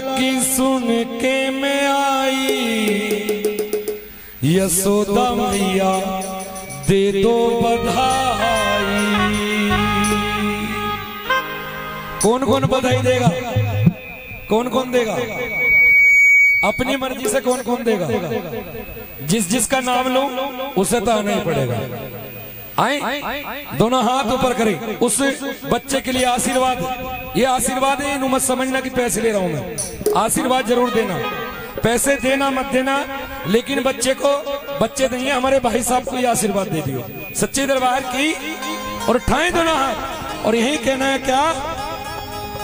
की सुन के मैं आई, यशोदा मैया दे दो बधाई। कौन कौन बधाई देगा? कौन कौन देगा? अपनी मर्जी से कौन कौन देगा? जिस जिसका नाम लो उसे तो आना ही पड़ेगा। आए दोनों हाथ ऊपर करें। उस बच्चे के लिए आशीर्वाद, ये आशीर्वाद है, इन्हें मत समझना कि पैसे ले रहा हूं मैं। आशीर्वाद जरूर देना, पैसे देना मत देना, लेकिन बच्चे को, बच्चे नहीं है हमारे भाई साहब को ये आशीर्वाद दे दियो सच्चे दरबार की। और उठाए दोनों हाथ और यही कहना है क्या?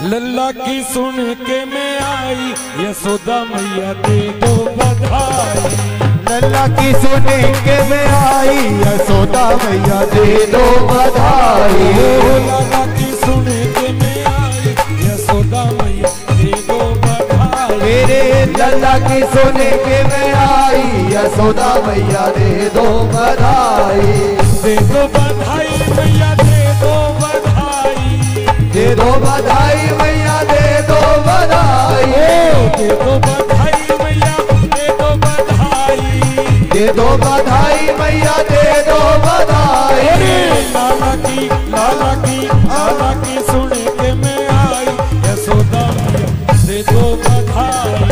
लल्ला की सुन के मैं आई, यशोदा मैया दे दो बधाई। लल्ला की सुन के मैं आई, यशोदा मैया दे दो बधाई। लल्ला की सुन के मैं आई, यशोदा मैया दे दो बधाई। मेरे लल्ला की सुन के मैं आई, यशोदा मैया दे दो बधाई। दे दो बधाई मैया दे दो बधाई। दे दो बधाई मैया दे दो बधाई। दे दो बधाई मैया दे दो बधाई। दे दो बधाई मैया दे दो बधाई। लाला की सुन के मैं आई, यशोदा मैया दे दो बधाई।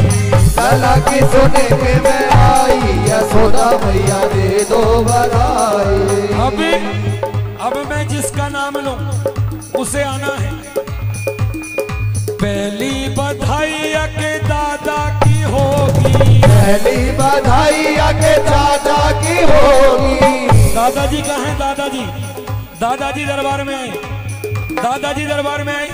लाला की सुन के मैं आई, यशोदा मैया दे दो बधाई। अब मैं जिसका नाम लूं उसे आना है। पहली बधाई के दादा की होगी, पहली बधाई के चाचा की होगी। दादाजी कहाँ हैं? दादाजी, दादाजी दरबार में आए, दादाजी दरबार में आए।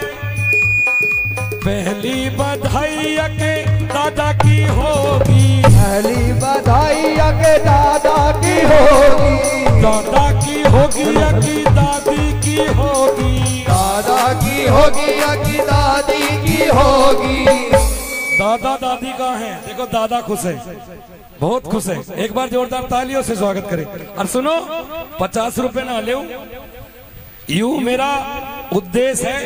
पहली बधाई के दादा की होगी, पहली बधाई के दादा की होगी। दादा की होगी या की दादी की होगी? दादा की होगी या की दादी की होगी। दादा दादी कहाँ हैं? देखो दादा खुश है, बहुत खुश है। एक बार जोरदार तालियों से स्वागत करें। और सुनो, 50 रुपए ना ले, यूं मेरा उद्देश्य है,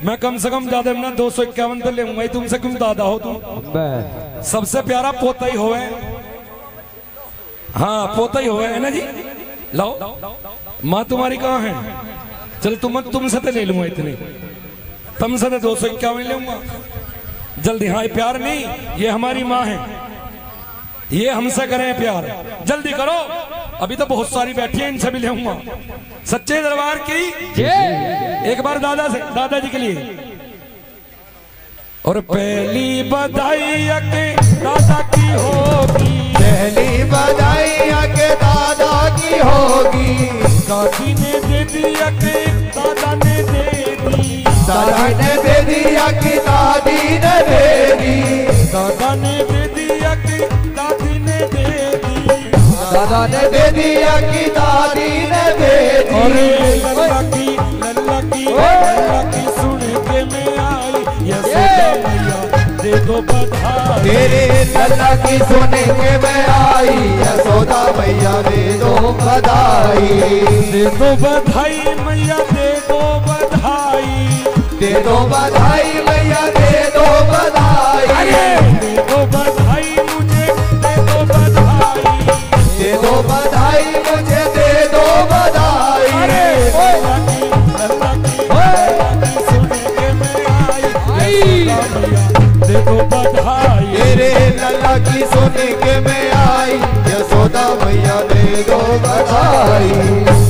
मैं कम से कम ज्यादा ना 251 तो ले लूंगा। तुमसे क्यों दादा हो तुम? सबसे प्यारा पोता ही होवे। हाँ पोता ही होवे है ना जी। लाओ, माँ तुम्हारी कहाँ है? चल तुमसे तो ले लूंगा इतने, तुमसे तो 251 लूंगा जल्दी। हाँ प्यार नहीं, ये हमारी माँ है, ये हमसे करें प्यार, जल्दी करो। अभी तो बहुत सारी बैठी है, इनसे भी लेऊंगा। सच्चे दरबार की एक बार दादा से, दादाजी के लिए। और पहली बधाई के दादा की होगी, पहली बधाई के दादा की होगी। दादी ने दे दिया के दादा ने दे दी, दादा ने दे दिया कि दादी ने दे दी। दादा ने दे दिया कि दादी ने दे दी। दादा ने दे दिया कि दादी ने दे दी। लल्ला की सुन के मैं आई, यशोदा मैया दे दो बधाई। तेरे लल्ला की सुन के मैं आई, यशोदा मैया दे दो बधाई। दे दो बधाई मैया दे दो बधाई। दे दो बधाई मैया दे दो बधाई। दे दो बधाई मुझे दे दो बधाई। दे दो बधाई मुझे दे दो बधाई। दे दो बधाई। तेरे लल्ला की सुन के मैं आई, यशोदा मैया दे दो बधाई।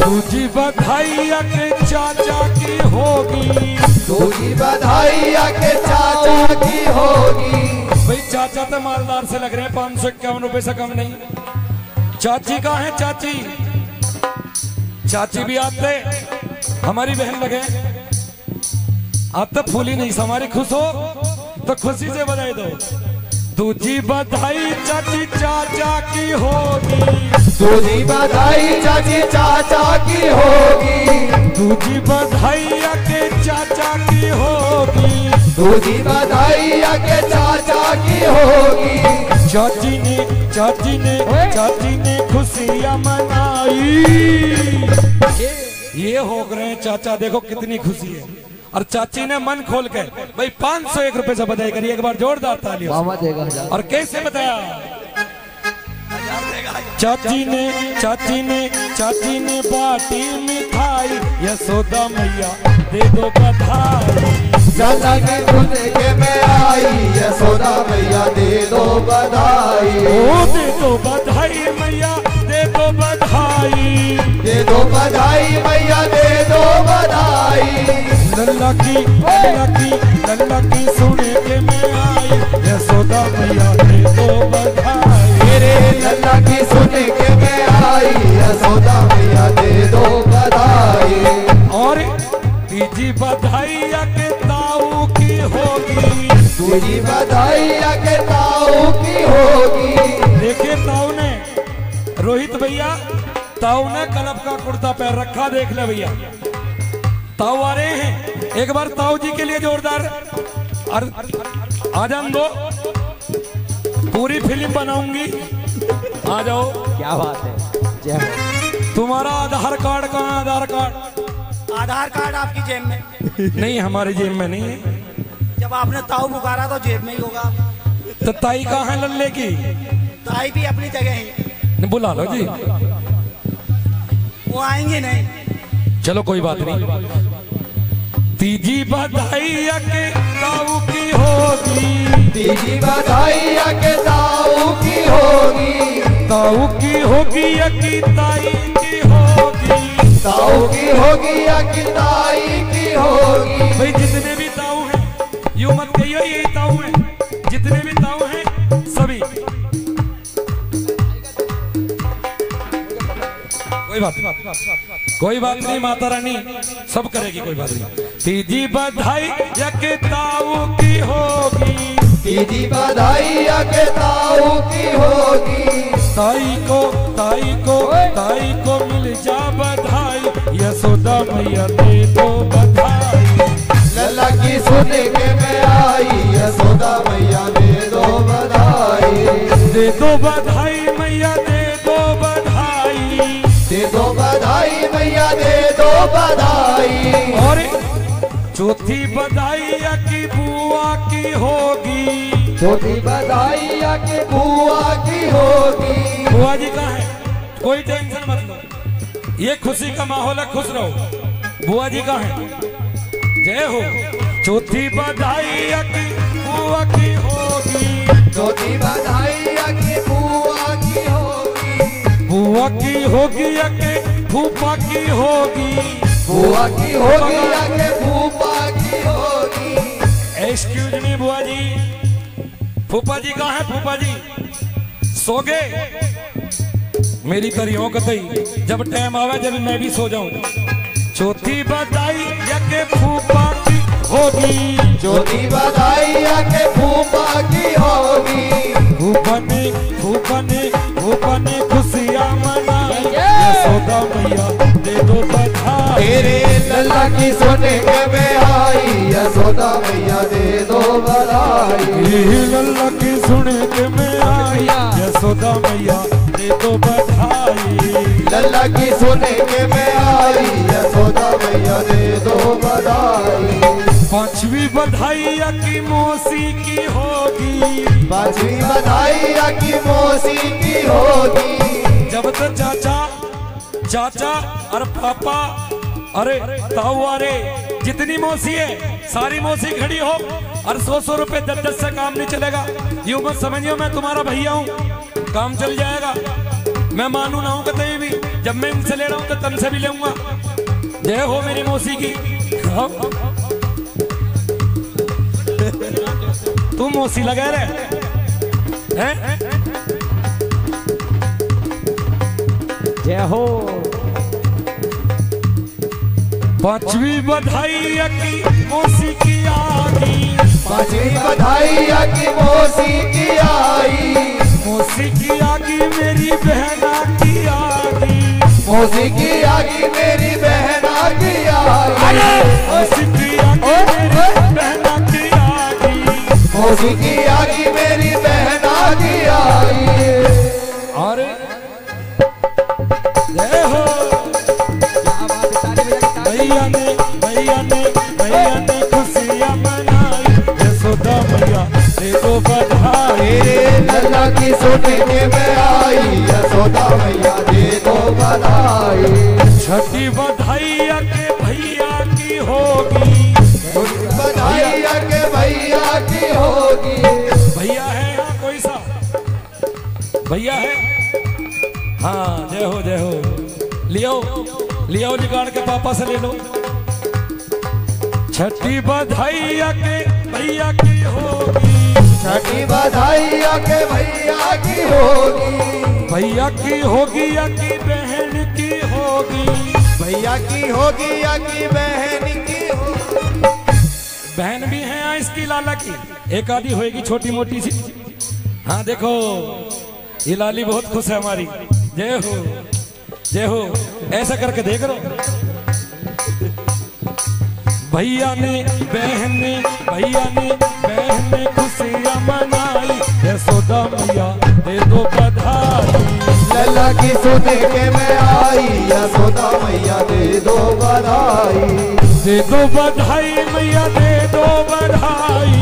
दूजी बधाई के चाचा की होगी, दूजी बधाई के चाचा की होगी। भाई चाचा तो मालदार से लग रहे हैं, 551 रुपए से कम नहीं। चाची कहाँ है? चाची, चाची भी आते, हमारी बहन लगे आते। फूली नहीं हमारी, खुश हो तो खुशी से बधाई दो। दूजी बधाई चाची चाचा की होगी, दूजी बधाई चाची चाचा की होगी। दूजी बधाई के चाचा की होगी। दूजी बधाई के चाचा की होगी। चाची ने खुशियां मनाई। ये हो गए चाचा, देखो कितनी खुशी है। और चाची ने मन खोल के भाई 501 रुपए से बधाई करी। एक बार जोरदार तालियों। मामा देगा 1000। और कैसे बताया? चाची ने बाटी मिठाई, यशोदा मैया दे दो बधाई। लल्ला की सुने के मैं आई, यशोदा मैया दे दो बधाई। ओ दे दो बधाई मैया दे दो बधाई, दे दो बधाई मैया दे दो बधाई। लल्ला की सुने के मैं आई, यशोदा मैया दे दो बधाई। मेरे लल्ला की सुने के मैं आई, यशोदा मैया दे दो बधाई। और तीजी बधाई के ताऊ की होगी, तुझी बधाई के ताऊ की होगी। देखिए ताऊ ने, रोहित भैया ताऊ ने कलब का कुर्ता पैर रखा, देख ले भैया ताऊ आ रहे हैं। एक बार ताऊ जी के लिए जोरदार आजान दो, पूरी फिल्म बनाऊंगी। आ जाओ। क्या बात है। जय हो। तुम्हारा आधार कार्ड कहाँ? आधार कार्ड? आधार कार्ड आपकी जेब में नहीं, हमारी जेब में नहीं है। जब आपने ताऊ पुकारा तो जेब में ही होगा। तो ताई कहाँ है लल्ले की? ताई भी अपनी जगह ही। बुला लो जी। वो आएंगे नहीं। चलो कोई बात नहीं। तीजी बधाई के ताऊ की होगी, तीजी बधाई के ताऊ की होगी। ताऊ की होगी या कि ताई की होगी? ताऊ की होगी या कि ताई की होगी। भाई जितने भी ताऊ हैं, यूं मत कहिए यही ताऊ हैं, जितने भी ताऊ हैं सभी। कोई बात नहीं, माता रानी सब करेगी, कोई बात नहीं। तीजी बधाई या के ताऊ की होगी, तीजी बधाई या के ताऊ की होगी। ताई को मिल जा बधाई, यशोदा मैया दे दो बधाई। लल्ला की सुने के मैं आई, यशोदा मैया दे दो बधाई। दे दो बधाई मैया दे दो बधाई, दे दो बधाई मैया दे दो बधाई। और चौथी बधाई या की बुआ की होगी, छोटी बधाई या कि बुआ की होगी। बुआ जी कहाँ है? कोई टेंशन मत लो, ये खुशी का माहौल है, खुश रहो। बुआ जी कहाँ है? जय हो। चौथी बधाई या कि बुआ की होगी, छोटी बधाई या कि बुआ की होगी। बुआ की होगी या कि फूफा की होगी, बुआ की होगी या कि फूफा की होगी। एक्सक्यूज मी बुआ जी, फूफा जी कहाँ है? फूफा जी सो गए? मेरी तरियों कतई, जब टाइम आवे जब मैं भी सो जाऊं। चौथी बधाई या के फूफा की होगी, छोटी बधाई या कि फूफा की होगी। फूफा ने खुशियाँ मनाई, यशोदा मैया दे दो बधाई। तेरे लल्ला की सुने के मैं आई, यशोदा मैया दे दो बधाई। लल्ला की सुने के मैं आई, यशोदा मैया दे दो बधाई। लल्ला की सुने के मैं आई, यशोदा मैया दे दो बधाई। पांचवी बधाई या की मौसी की होगी, पांचवी बधाई या कि मौसी की होगी। जब तक चाचा और पापा, अरे ताऊ, अरे जितनी मौसी है सारी मौसी खड़ी हो। और 100 रुपए 10 से काम नहीं चलेगा। यूं मत समझियो मैं तुम्हारा भैया हूँ, काम चल जाएगा। मैं मानू ना हूँ कहीं भी, जब मैं इनसे ले रहा हूँ तो तुमसे भी लूंगा। जय हो मेरी मौसी की। तुम मौसी लगा रहे हैं? जय हो। पांचवी बधाई या की मौसी की आगी, पांचवी बधाई या कि मौसी की आई। मौसी की आगी मेरी बहना की आगी, मौसी की आगी मेरी बहना की आई। मौसी की आगी मेरी बहना की आगी, मौसी की आगी मेरी बहना की आई। अरे जय हो। भैया ने दो बधाई। लल्ला की सोने के मैं आई यशोदा मैया दे दो बधाई। छठी बधाई के भैया की होगी, बधाई के भैया की होगी। भैया है यहाँ कोई सा भैया है? हाँ जय हो जय हो। लियो लियो निकाल के पापा से ले लो। छठी बधाई के भैया की होगी, छठी बधाई के भैया की होगी। भैया की होगी या की बहन की होगी, भैया की होगी या की बहन की होगी। बहन भी है यहाँ इसकी लाला की, एक आधी होएगी छोटी मोटी सी। हाँ देखो ये लाली बहुत खुश है हमारी। जय हो जय हो। ऐसा करके देख लो। भैया ने बहन ने खुशियाँ मनाई, यशोदा मैया दे दो बधाई। लल्ला की सोने के मैं आई यशोदा मैया दे दो बधाई। दे दो बधाई मैया दे दो बधाई,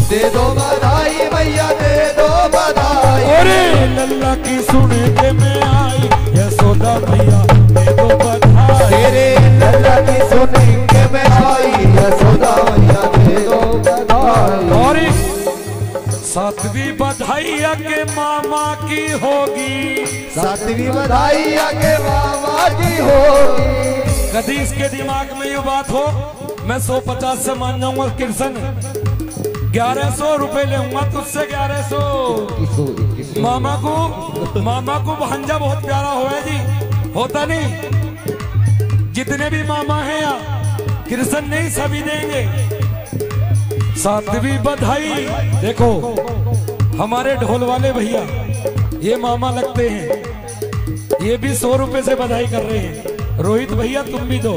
दे दो बधाई मैया दे दो बधाई। अरे लल्ला की सुने के मैं आई यशोदा मैया दे दो बधाई। तेरे लल्ला की सुने के मैं आई यशोदा मैया दे दो बधाई। और सातवीं बधाई के मामा की होगी, सातवीं बधाई के मामा की होगी। कभी इसके दिमाग में ये बात हो मैं 150 से मान जाऊंगा कृष्ण, 1100 रुपए लेऊंगा तुझसे 1100। मामा को भांजा बहुत प्यारा हो है जी, होता नहीं। जितने भी मामा हैं यहाँ कृष्ण नहीं सभी देंगे। सातवीं बधाई देखो हमारे ढोल वाले भैया ये मामा लगते हैं, ये भी 100 रुपए से बधाई कर रहे हैं। रोहित भैया तुम भी दो।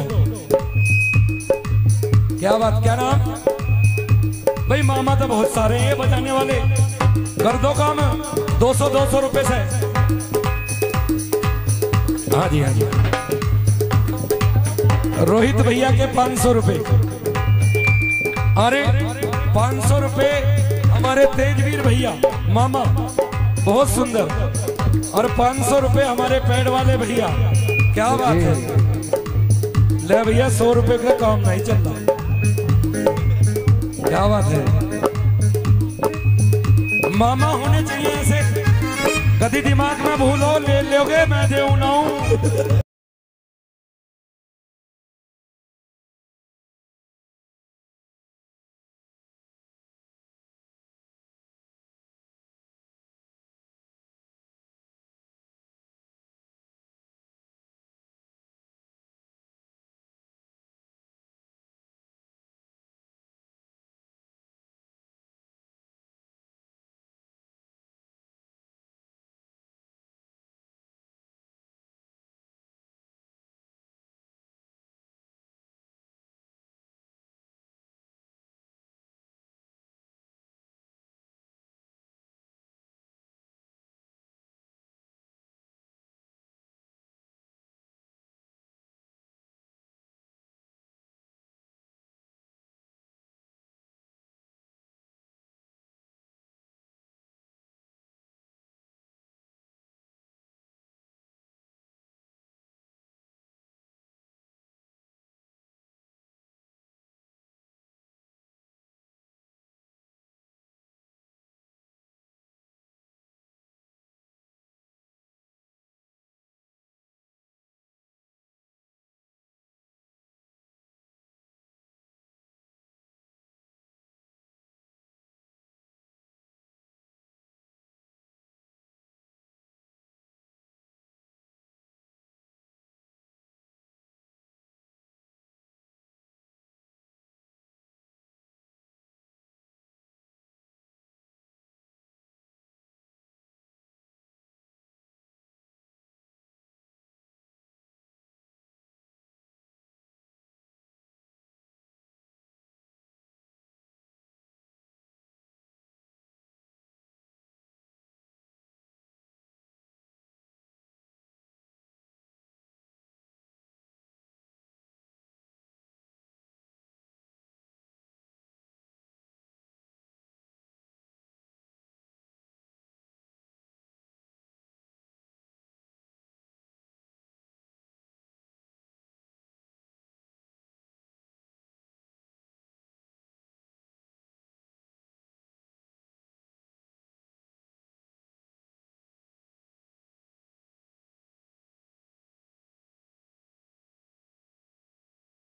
क्या बात, क्या नाम भाई? मामा तो बहुत सारे हैं बजाने वाले, कर दो काम 200 रुपए से। हाँ जी हाँ जी। रोहित भैया के 500 रुपए। अरे 500 रुपए हमारे तेजवीर भैया मामा बहुत सुंदर, और 500 रुपए हमारे पेड़ वाले भैया। क्या बात है? ले भैया 100 रुपए का काम नहीं चलता। क्या बात है? मामा होने चाहिए ऐसे। कभी दिमाग में भूलो ले लोगे मैं देऊ ना हूं।